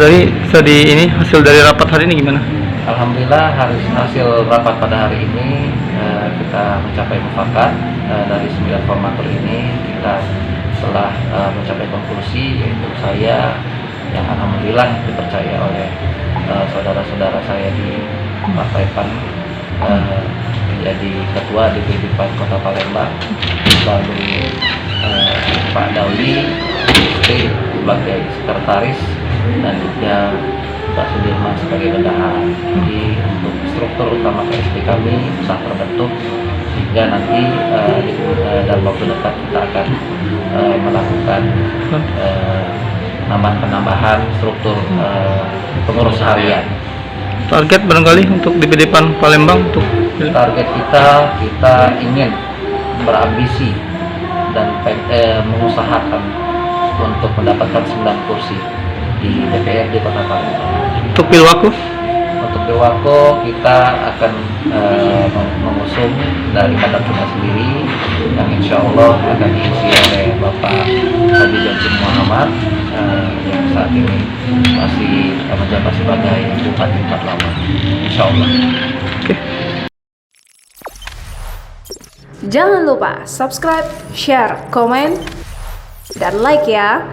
Tadi ini hasil dari rapat hari ini gimana? Alhamdulillah hasil rapat pada hari ini kita mencapai mufakat. Dari 9 formatur ini kita telah mencapai konklusi, yaitu saya yang alhamdulillah dipercaya oleh saudara-saudara saya di Partai PAN menjadi ketua DPD PAN Kota Palembang, lalu Pak Dauli sebagai sekretaris dan juga Pak Sudirman sebagai bendahara. Jadi untuk struktur utama KSP kami sudah terbentuk, sehingga nanti dalam waktu dekat kita akan melakukan penambahan struktur pengurus harian. Target barangkali untuk DPD PAN Palembang untuk Target kita ingin berambisi dan mengusahakan untuk mendapatkan 9 kursi di DPRD Kota Palembang. untuk Pilwako? Untuk Pilwako kita akan mengusung dari kader kita sendiri yang insya Allah akan diisi oleh Bapak Haji Jamsil Muhammad yang saat ini masih menjabat sebagai Bupati Matlamat, insya Allah. Oke. Jangan lupa subscribe, share, komen, dan like ya.